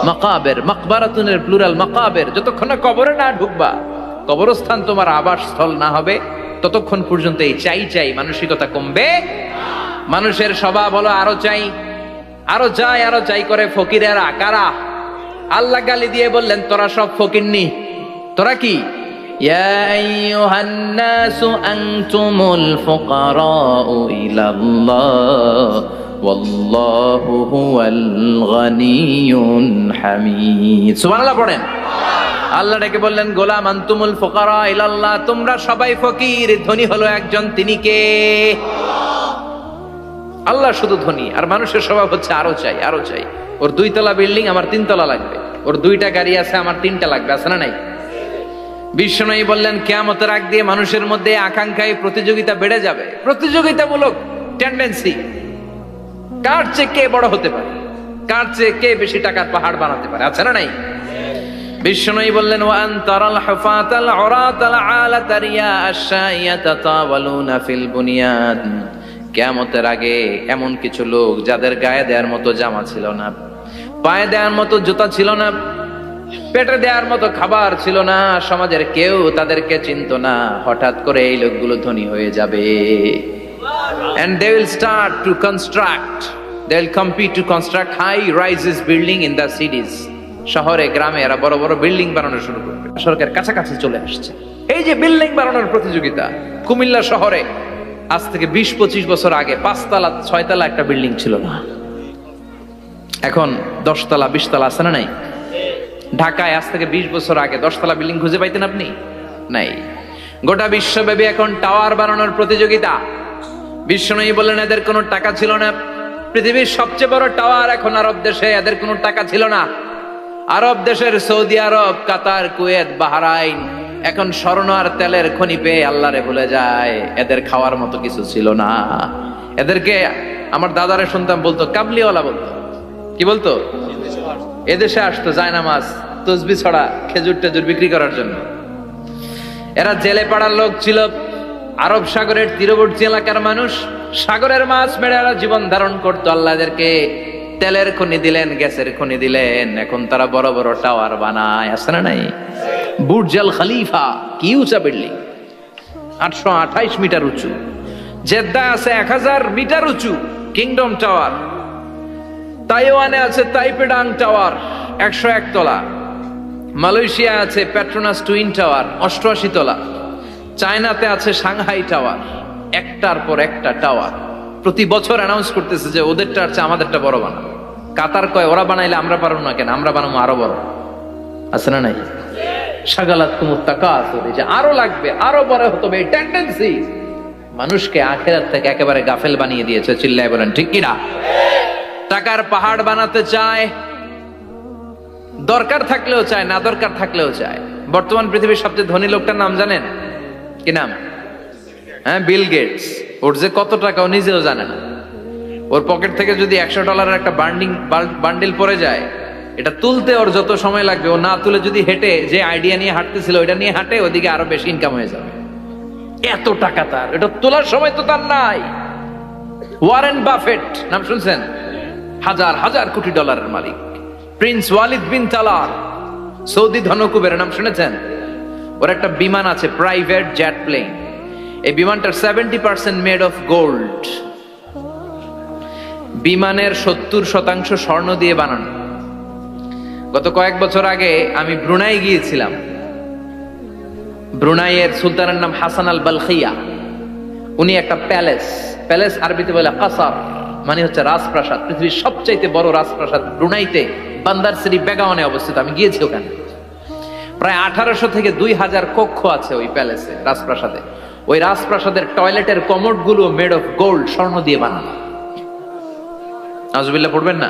মাকাবির, মাকবারাতুনের প্লুরাল মাকাবির, যতক্ষণ না কবরে না ঢুকবা, কবরস্থান তোমার আবাসস্থল না হবে, ততক্ষণ পর্যন্ত এই চাই চাই মানসিকতা কমবে। মানুষের স্বভাব হলো আরো চাই, আরো চাই, আরো চাই করে ফকিরেরা কারা? আল্লাহ গালি দিয়ে বললেন তোরা সব ফকিরনি। তোরা কি? ইয়া আইয়ুহান নাসু আনতুমুল ফুকারাউ ইলাল্লাহ ওয়াল্লাহু হুয়াল গানিয়ুল হামিদ। সুবহানাল্লাহ পড়েন। আল্লাহ ডেকে বললেন গোলাম আনতুমুল ফুকারা ইলাল্লাহ, তোমরা সবাই ফকির, ধনী হলো একজন, তিনি কে? আল্লাহ শুধু ধনী, আর মানুষের স্বভাব হচ্ছে আরো চাই, আরো চাই। ওর 2 তলা বিল্ডিং, আমার 3 তলা লাগবে। ওর 2টা গাড়ি আছে, আমার 3টা লাগবে। আছে না নাই? বিশ্বনবী বললেন কিয়ামতের আগ দিয়ে মানুষের মধ্যে আকাঙ্ক্ষায় প্রতিযোগিতা বেড়ে যাবে, প্রতিযোগিতামূলক টেন্ডেন্সি। কার চেয়ে কে বড় হতে পারে, কার চেয়ে কে বেশি টাকার পাহাড় বানাতে পারে। আছে না নাই? বিশ্বনবী বললেন ওয়ান তারাল হুফাতাল উরাতাল আলাতা রিয়া আশ-শাইয়াতা তাওয়ালুনা ফিল বুনিয়ান। কিয়ামতের আগে এমন কিছু লোক যাদের গায়ে দেওয়ার মতো জামা ছিল না, পায়ে দেওয়ার মতো জুতা ছিল না, পেটে দেওয়ার মতো খাবার ছিল না, সমাজের কেউ তাদেরকে চিনতো না। হঠাৎ করে এই লোকগুলো ধনী হয়ে যাবে। And they will start to construct, they will compete to construct high rises building in the cities. শহরে গ্রামে এরা বড় বড় বিল্ডিং বানানো শুরু করবে। সরকার কাছাকাছি চলে আসছে। এই যে বিল্ডিং বানানোর প্রতিযোগিতা, কুমিল্লা শহরে আজ থেকে 20-25 বছর আগে 5 তলা 6 তলা একটা বিল্ডিং ছিল না, এখন 10 তলা 20 তলা। আছে না নাই? ঢাকায় আজ থেকে 20 বছর আগে 10 তলা বিল্ডিং খুঁজে পাইতেন আপনি? নাই। গোটা বিশ্বব্যাপী এখন টাওয়ার বানানোর প্রতিযোগিতা। বিশ্বনবী বললেন এদের কোনো টাকা ছিল না। পৃথিবীর সবচেয়ে বড় টাওয়ার এখন আরব দেশে, এদের কোনো টাকা ছিল না। আরব দেশের সৌদি আরব, কাতার, কুয়েত, বাহরাইন এখন স্বর্ণ আর তেলের খনি পেয়ে আল্লাহরে ভুলে যায়। এদের খাওয়ার মতো কিছু ছিল না। এদেরকে আমার দাদারে শুনতাম বলতো কাবলিওয়ালা বলতো। কি বলতো? এদেশে আসতো জায়নামাজ, তসবি ছড়া, খেজুর টেজুর বিক্রি করার জন্য। এরা জেলে পাড়ার লোক ছিল। আরব সাগরের তীরবর্তী এলাকার মানুষ, সাগরের মাছ মেরে এরা জীবন ধারণ করতো। আল্লাহ এদেরকে তেলের খনি দিলেন, গ্যাসের খনি দিলেন, এখন তারা বড় বড় টাওয়ার বানায়। আছে না নাই? বুর্জ আল খলিফা, কি উঁচা বিল্ডিং, 828 মিটার উঁচু। জেদ্দায় আছে 1000 মিটার উঁচু কিংডম টাওয়ার। তাইওয়ানে আছে তাইপেডাং টাওয়ার, 101 তলা। মালয়েশিয়া আছে পেট্রোনাস টুইন টাওয়ার, 88 তলা। চায়নাতে আছে সাংহাই টাওয়ার, একটার পর একটা টাওয়ার। প্রতি বছর অ্যানাউন্স করতেছে যে ওদেরটা আছে আমাদেরটা বড় বানাবো। কাতার কয় ওরা বানাইলে আমরা পারবো না কেন, আমরা বানাবো আরো বড়। আছে না নাই? শাগালাতকুমুত তাকাসুর, যে আরো লাগবে, আরো বড় হতে হবে, এই টেন্ডেন্সি মানুষকে আখিরাত থেকে একেবারে গাফেল বানিয়ে দিয়েছে। চিল্লায় বলেন ঠিক কিনা? টাকার পাহাড় বানাতে চায়, দরকার থাকলেও চায়, না দরকার থাকলেও চায়। বর্তমান পৃথিবীর সবচেয়ে ধনী লোকটার নাম জানেন? কি নাম? হ্যাঁ, বিল গেটস। ওর যে কত টাকা ও নিজেও জানে না। ওর পকেট থেকে যদি $100 একটা বান্ডিল পড়ে যায়, এটা তুলতে ওর যত সময় লাগবে, ও না তুলে যদি হেঁটে যে আইডিয়া নিয়ে হাঁটতেছিল ওইটা নিয়ে হাঁটে, ওদিকে আরো বেশি ইনকাম হয়ে যাবে। এত টাকা তার, এটা তোলার সময় তো তার নাই। ওয়ারেন বাফেট নাম শুনছেন? হাজার হাজার কোটি ডলারের মালিক। প্রিন্স ওয়ালিদ বিন তালার, সৌদি ধনকুবের নাম শুনেছেন? ওর একটা বিমান আছে, প্রাইভেট জেট প্লেন। এই বিমানটার 70% মেড অফ গোল্ড। বিমানের 70% স্বর্ণ দিয়ে বানানো। গত কয়েক বছর আগে আমি ব্রুনাই গিয়েছিলাম। ব্রুনাইয়ের সুলতানের নাম হাসান আল বালখিয়া। উনি একটা প্যালেস আরবিতে বলে কাসার, মানে হচ্ছে রাজপ্রাসাদ, পৃথিবীর সবচাইতে বড় রাজপ্রাসাদ ব্রুনাইতে বান্দার সিরি বেগাওয়ানে অবস্থিত। আমি গিয়েছি ওখানে। প্রায় 1800 থেকে 2000 কক্ষ আছে ওই প্যালেসে, রাজপ্রাসাদে। ওই রাজপ্রাসাদের টয়লেটের কমোড গুলো মেড অফ গোল্ড, স্বর্ণ দিয়ে বানানো। নাউজুবিল্লাহ পড়বেন না।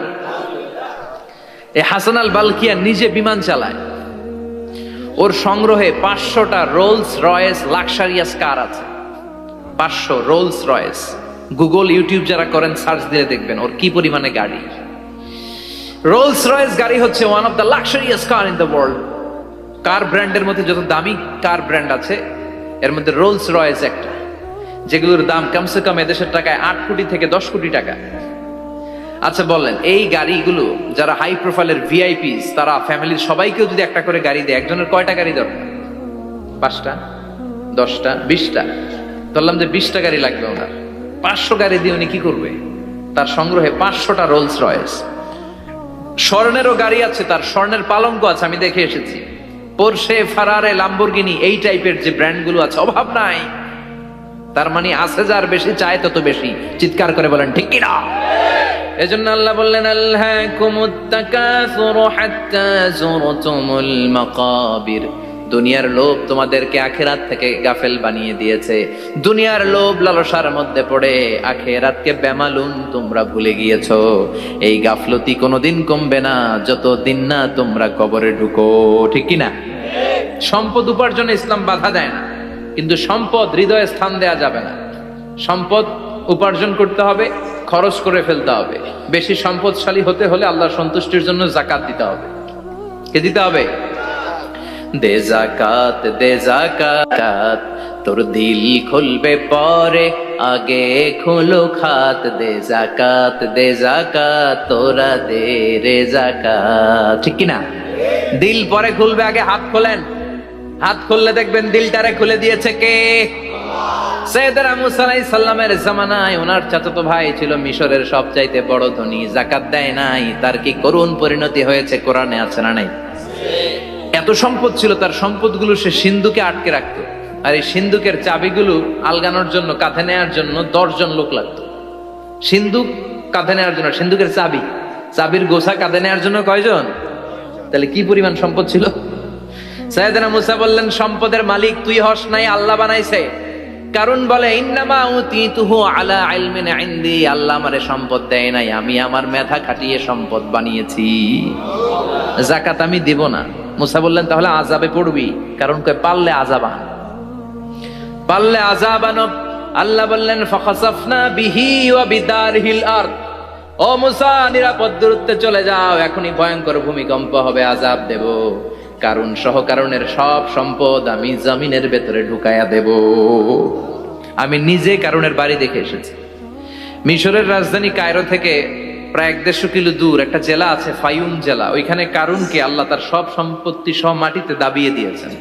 এই হাসান আল বালকিয়া নিজে বিমান চালায়। ওর সংগ্রহে 500টা রোলস রয়েস লাক্সারিয়াস কার আছে। 500 রোলস রয়েস। গুগল ইউটিউব যারা করেন সার্চ দিয়ে দেখবেন ওর কি পরিমাণে গাড়ি। রোলস রয়েস গাড়ি হচ্ছে one of the luxurious car in the world. Car ব্র্যান্ডের মধ্যে যত দামি কার ব্র্যান্ড আছে এর মধ্যে রোলস রয়েস একটা, যেগুলোর দাম কমসে কম এদেশের টাকায় 8 কোটি থেকে 10 কোটি টাকা। আচ্ছা বলেন, এই গাড়িগুলো যারা হাই প্রোফাইলের ভিআইপিস, তারা ফ্যামিলির সবাইকেও যদি একটা করে গাড়ি দেয়, একজনের কয়টা গাড়ি দরকার? 5টা, 10টা, 20টা? বললাম যে 20টা গাড়ি লাগবে ওনার। 500 গাড়ি দিয়ে উনি কি করবে? তার সংগ্রহে 500টা রোলস রয়েস। স্বর্ণেরও গাড়ি আছে, তার স্বর্ণের পালঙ্ক আছে, আমি দেখে এসেছি। পোরশে, ফারারে, লাম্বরগিনি, এই টাইপের যে ব্র্যান্ড গুলো আছে, অভাব নাই। তার মানে আছে, যার বেশি চায় তত বেশি। চিৎকার করে বলেন ঠিক কিনা? এজন্য আল্লাহ বললেন, আল্লাহকুমুত তাকাসুরু হাত্তা যুরতুমুল মাকাবির। দুনিয়ার লোভ তোমাদেরকে আখিরাত থেকে গাফেল বানিয়ে দিয়েছে। দুনিয়ার লোভ লালসার মধ্যে পড়ে আখিরাতকে বেমালুম তোমরা ভুলে গিয়েছো। এই গাফলতি কোনোদিন কমবে না যতদিন না তোমরা কবরে ঢুকো। ঠিক কি না? সম্পদ উপার্জনে ইসলাম বাধা দেয় না, কিন্তু সম্পদ হৃদয়ে স্থান দেয়া যাবে না। সম্পদ উপার্জন করতে হবে, খরচ করে ফেলতে হবে। বেশি সম্পদশালী হতে হলে আল্লাহর সন্তুষ্টির জন্য যাকাত দিতে হবে। কে দিতে হবে? দে যাকাত, দে যাকাত, তোর দিল খুলবে পরে, আগে খোলো খাত। দে যাকাত, দে যাকাত, তোরা দে রে যাকাত। ঠিক কিনা? দিল পরে খুলবে, আগে হাত খোলেন। হাত খুললে দেখবেন দিলটারে খুলে দিয়েছে কে? সাইয়েদনা মুসা আলাইহিস সালামের জামানায় ওনার চাচাতো ভাই ছিল মিশরের সবচাইতে বড় ধনী, যাকাত দেয় নাই। তার কি করুণ পরিণতি হয়েছে কোরআনে আছে না নাই? এত সম্পদ ছিল, তার সম্পদগুলো সে সিন্ধুকে আটকে রাখতো। আর এই সিন্ধুকের চাবিগুলো আলগানোর জন্য, কাঁধে নেওয়ার জন্য 10 জন লোক লাগতো। সিন্ধুক কাঁধে নেওয়ার জন্য, সিন্ধুকের চাবি, চাবির গোছা কাঁধে নেওয়ার জন্য কয়জন? তাহলে কি পরিমাণ সম্পদ ছিল? সাইয়েদনা মুসা বললেন, সম্পদের মালিক তুই হস নাই, আল্লাহ বানাইছে। কারণ বলে, ইন্নামা উতিতুহু আলা ইলমিন ইনদি, আল্লাহ আমারে সম্পদ দেয় নাই, আমি আমার মেধা খাটিয়ে সম্পদ বানিয়েছি। যাকাত আমি দিব না। মুসা বললেন, তাহলে আযাবে পড়বি। কারণ কয় পারলে আযাব আন, পারলে আযাব আন। আল্লাহ বললেন, ফাখাসাফনা বিহি ওয়া বিদারহিল আরদ। ও মুসা, নিরাপদ দূরত্বে চলে যাও, এখনই ভয়ঙ্কর ভূমিকম্প হবে, আযাব দেব। কারণ সহ কারণের সব সম্পদ আমি জমিনের ভেতরে ঢুকায়া দেব। আমি নিজে কারণের বাড়ি দেখে এসেছি। মিশরের রাজধানী কায়রো থেকে প্রায় 150 কিলো দূর একটা জেলা আছে, ফায়ুম জেলা। ওইখানে কারুনকে আল্লাহ তার সব সম্পত্তি সহ মাটিতে দাবিয়ে দিয়েছেন।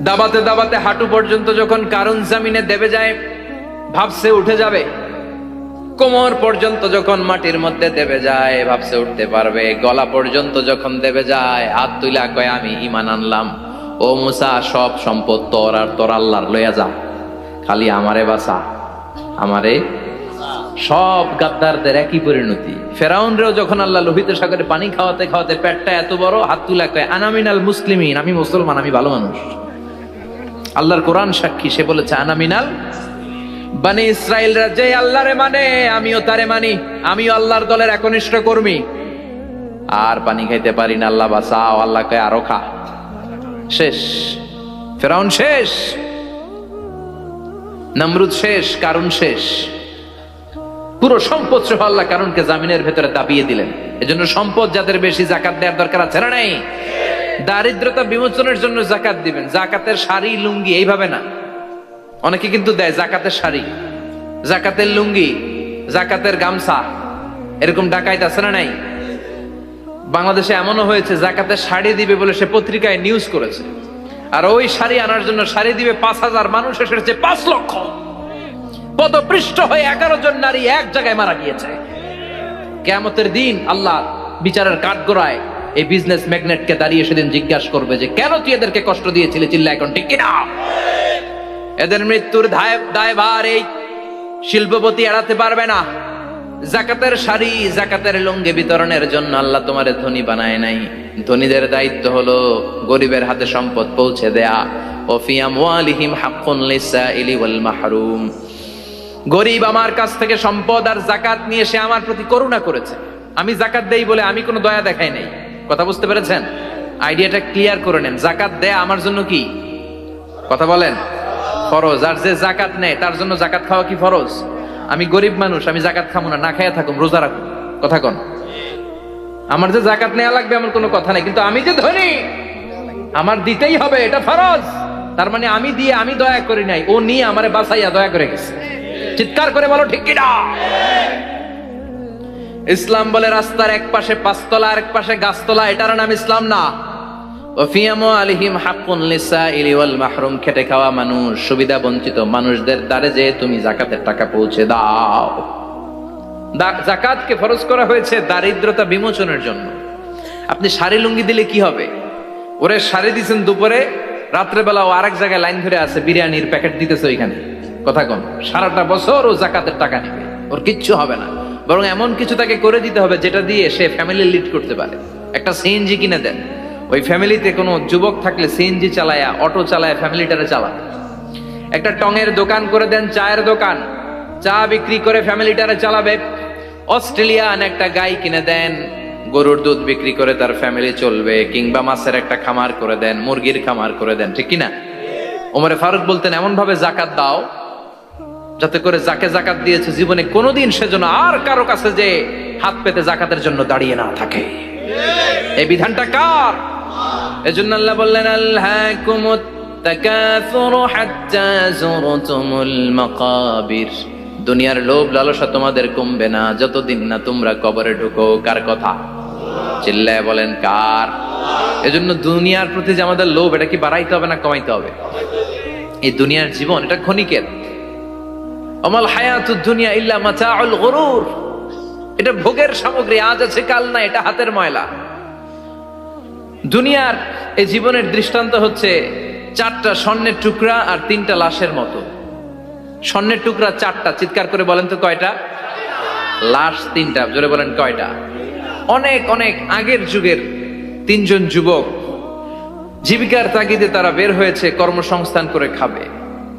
দাবাতে দাবাতে হাঁটু পর্যন্ত যখন কারুন জমিনে দেবে যায়, ভাবছে উঠে যাবে। কোমর পর্যন্ত যখন মাটির মধ্যে দেবে যায়, ভাবছে উঠতে পারবে। গলা পর্যন্ত যখন দেবে যায়, হাত তুইলা কয় আমি ঈমান আনলাম। ও মুসা, সব সম্পদ তোর আর তোর আল্লাহর লইয়া যা, খালি আমারে বাঁচা, আমারে। সব গাদ্দারদের একই পরিণতি। ফেরাউনরেও যখন আল্লাহ লোহিত সাগরে পানি খাওয়াতে খাওয়াতে পেটটা এত বড়, হাত তুলা কয় আনা মিনাল মুসলিমিন, আমি মুসলমান, আমি ভালো মানুষ। আল্লাহর কোরআন সাক্ষী, সে বলেছে আনা মিনাল বনি ইসরাইলরা যে আল্লাহরে মানে, আমিও তারে মানি, আমিও আল্লাহর দলের একনিষ্ঠ কর্মী। আর পানি খাইতে পারি না, আল্লাহ বাঁচাও। আল্লাহ কয় আরো খা। শেষ, ফেরাউন শেষ, নমরুদ শেষ, কারুন শেষ। পুরো সম্পদ সহ আল্লাহ কারুনকে জামিনের ভেতরে দাবিয়ে দিলেন। এজন্য সম্পদ যাদের বেশি, যাকাত দেওয়ার দরকার আছে না নাই? দারিদ্রতা বিমোচনের জন্য যাকাত দিবেন। যাকাতের শাড়ি লুঙ্গি এইভাবে না, অনেকে কিন্তু দেয় জাকাতের শাড়ি, জাকাতের লুঙ্গি, জাকাতের গামছা, এরকম ডাকাইত আছে না নাই? বাংলাদেশে এমনও হয়েছে, জাকাতের শাড়ি দিবে বলে সে পত্রিকায় নিউজ করেছে, আর ওই শাড়ি আনার জন্য শাড়ি দিবে 5000 মানুষ এসেছে 5 লক্ষ। পদপৃষ্ঠ হয়ে 11 জন নারী এক জায়গায় মারা গিয়েছে। কিয়ামতের দিন আল্লাহ বিচারের কাঠগড়ায় এই বিজনেস ম্যাগনেটকে দাঁড়িয়ে সেদিন জিজ্ঞাসা করবে যে কেন তুই এদেরকে কষ্ট দিয়েছিলি? চিল্লা এখন ঠিক কিনা? এদের মৃত্যুর দায়ভার এই শিল্পপতি এড়াতে পারবে না। যাকাতের শাড়ি, যাকাতের লুঙ্গি বিতরণের জন্য আল্লাহ তোমারে ধনী বানায় নাই। ধনীদের দায়িত্ব হলো গরিবের হাতে সম্পদ পৌঁছে দেয়া। ওয়া ফি আমওয়ালিহিম হাক্কুন লিসাইলি ওয়াল মাহরুম। গরিব আমার কাছ থেকে সম্পদ আর যাকাত নিয়ে সে আমার প্রতি করুণা করেছে। আমি যাকাত দেই বলে আমি কোনো দয়া দেখাই নাই। কথা বুঝতে পেরেছেন? আইডিয়াটা ক্লিয়ার করে নেন। যাকাত দেয়া আমার জন্য কি? কথা বলেন। ফরজ। আর যে যাকাত নেয় তার জন্য যাকাত খাওয়া কি ফরজ? আমি গরিব মানুষ, আমি যাকাত খাবো না, না খাইয়া থাকুম, রোজা রাখুন। কথা কন। আমার যে যাকাত নেওয়া লাগবে এমন কোনো কথা নাই, কিন্তু আমি যে ধনী আমার দিতেই হবে, এটা ফরজ। তার মানে আমি দিয়ে আমি দয়া করি নাই, ও নিয়ে আমারে বাঁচাইয়া দয়া করে গেছে। চিৎকার করে বলো ঠিক কিনা? ইসলাম বলে রাস্তার এক পাশে পাঁচতলা আর এক পাশে গাছতলা, এটার নাম ইসলাম না। খেটে খাওয়া মানুষ, সুবিধা বঞ্চিত মানুষদের দ্বারে যে তুমি যাকাতের টাকা পৌঁছে দাও। যাকাতকে ফরজ করা হয়েছে দারিদ্রতা বিমোচনের জন্য। আপনি শাড়ি লুঙ্গি দিলে কি হবে? ওরে শাড়ি দিচ্ছেন দুপুরে, রাত্রেবেলা ও আরেক জায়গায় লাইন ধরে আছে, বিরিয়ানির প্যাকেট দিতেছে ওইখানে। কথা কন। সারাটা বছর ও যাকাতের টাকা নেবে, ওর কিচ্ছু হবে না। বরং এমন কিছু তাকে করে দিতে হবে যেটা দিয়ে সে ফ্যামিলি লিড করতে পারে। একটা সিএনজি কিনে দেন, ওই ফ্যামিলিতে কোনো যুবক থাকলে সিএনজি চালায়া, অটো চালায়া ফ্যামিলিটারে চালাবে। একটা টঙের দোকান করে দেন, চায়ের দোকান, চা বিক্রি করে ফ্যামিলিটারে চালাবে। অস্ট্রেলিয়ান একটা গাই কিনে দেন, গরুর দুধ বিক্রি করে তার ফ্যামিলি চলবে। কিংবা মাছের একটা খামার করে দেন, মুরগির খামার করে দেন, ঠিক কিনা? ওমরে ফারুক বলতেন এমন ভাবে যাকাত দাও যাতে করে যাকে যাকাত দিয়েছে জীবনে কোনোদিন সেজন্য আর কারো কাছে যে হাত পেতে যাকাতের জন্য দাঁড়িয়ে না থাকে। এই বিধানটা কার? এজন্য আল্লাহ বললেন আলহাকুমুত তাকাসুরু হাত্তা যুরতুমুল মাকাবির। দুনিয়ার লোভ লালসা তোমাদের কমবে না যতদিন না তোমরা কবরে ঢুকো। কার কথা? চিল্লায় বলেন কার? এজন্য দুনিয়ার প্রতি যে আমাদের লোভ, এটা কি বাড়াইতে হবে না কমাইতে হবে? এই দুনিয়ার জীবন এটা ক্ষণিকের। আমাল হায়াতুদ দুনিয়া ইল্লা মাতাউল গুরুর। এটা ভোগের সামগ্রী, আজ আছে কাল না, এটা হাতের ময়লা। দুনিয়ার এই জীবনের দৃষ্টান্ত হচ্ছে 4টা স্বর্ণের টুকরা আর 3টা লাশের মতো। স্বর্ণের টুকরা 4টা, চিৎকার করে বলেন তো কয়টা? লাশ 3টা, জোরে বলেন কয়টা? অনেক অনেক আগের যুগের 3জন যুবক জীবিকার তাগিদে তারা বের হয়েছে কর্মসংস্থান করে খাবে।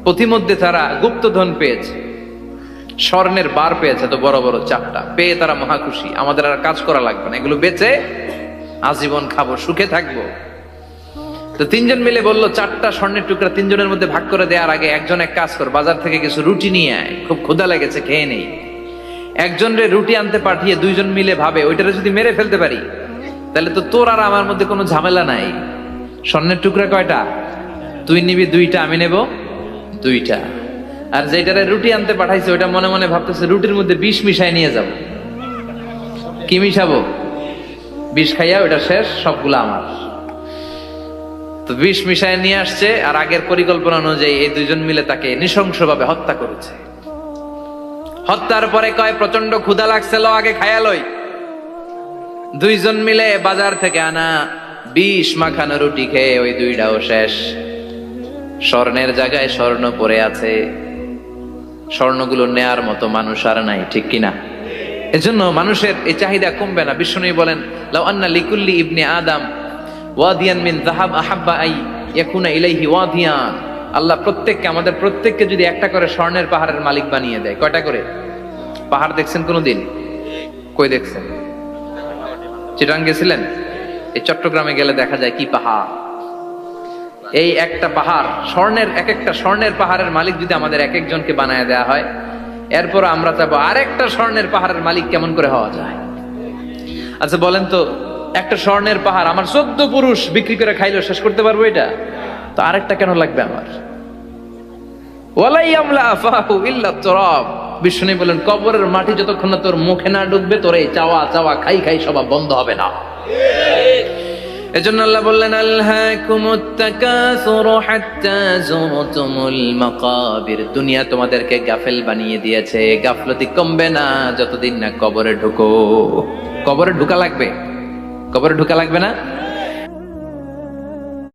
পথিমধ্যে তারা গুপ্তধন পেয়েছে, স্বর্ণের বার পেয়েছে, তো বড় বড় 4টা পেয়ে তারা মহা খুশি। আমাদের আর কাজ করা লাগবে না, এগুলো বেচে আজীবন খাবো, সুখে থাকবো। তো 3জন মিলে বললো 4টা স্বর্ণের টুকরা 3জনের মধ্যে ভাগ করে দেওয়ার আগে একজন এক কাজ কর, বাজার থেকে কিছু রুটি নিয়ে আয়, খুব ক্ষুধা লেগেছে, খেয়ে নেই। একজনরে রুটি আনতে পাঠিয়ে 2জন মিলে ভাবে ওইটারে যদি মেরে ফেলতে পারি তাহলে তো তোর আর আমার মধ্যে কোনো ঝামেলা নাই। স্বর্ণের টুকরা কয়টা? তুই নিবি 2টা, আমি নেব 2টা। আর যেটারে রুটি আনতে পাঠাইছে ওইটা মনে মনে ভাবতেছে রুটির মধ্যে বিষ মিশাই নিয়ে যাব। কি মিশাবো? বিষ খাইয়া ওইটা শেষ, সবগুলো আমার। তো বিষ মিশায় নিয়ে আসছে, আর আগের পরিকল্পনা অনুযায়ী এই 2জন মিলে তাকে নৃশংসভাবে হত্যা করেছে। হত্যার পরে কয় প্রচন্ড ক্ষুধা লাগছে, লো আগে খায়া লই। 2জন মিলে বাজার থেকে আনা বিষ মাখানো রুটি খেয়ে ওই 2টাও শেষ। স্বর্ণের জায়গায় স্বর্ণ পড়ে আছে, স্বর্ণগুলো নেয়ার মতো মানুষ আর নাই, ঠিক কিনা? এজন্য মানুষের এই চাহিদা কমবে না। বিষ্ণু বলেন লাউ আন্না লিকুল্লি ইবনে আদম ওয়াদিয়ান মিন যাহাব আহাব্বা আই ইয়াকুনা ইলাইহি ওয়াদিয়ান। আল্লাহ প্রত্যেককে, আমাদের প্রত্যেককে যদি একটা করে স্বর্ণের পাহাড়ের মালিক বানিয়ে দেয়। কয়টা করে পাহাড় দেখছেন কোনদিন? কই দেখছেন? চিটাং গেছিলেন? এই চট্টগ্রামে গেলে দেখা যায় কি পাহাড়। এই একটা পাহাড় স্বর্ণের, এক একটা স্বর্ণের পাহাড়ের মালিক যদি আমাদের এক একজনকে বানায় দেওয়া হয়, এরপর আমরা চাবো আরেকটা স্বর্ণের পাহাড়ের মালিক কেমন করে হওয়া যায়। আচ্ছা বলেন তো, একটা স্বর্ণের পাহাড় আমার 14 পুরুষ বিক্রি করে খাইলেও শেষ করতে পারবো এটা? তো আরেকটা কেন লাগবে আমার? ওয়ালাই আমলা আফাহু ইল্লা তুরাব। বিষ্ণু বলেন কবরের মাটি যতক্ষণ না তোর মুখে না ঢুকবে, তোর এই চাওয়া চাওয়া খাই খাই সব বন্ধ হবে না। এজন্য আল্লাহ বললেন আলহাকুমুত তাকাসুরু হাত্তা যুরতুমুল মাকাবির। দুনিয়া তোমাদেরকে গাফেল বানিয়ে দিয়েছে, গাফলতি কমবে না যতদিন না কবরে ঢুকো। কবরে ঢুকা লাগবে, কবরে ঢুকা লাগবে না?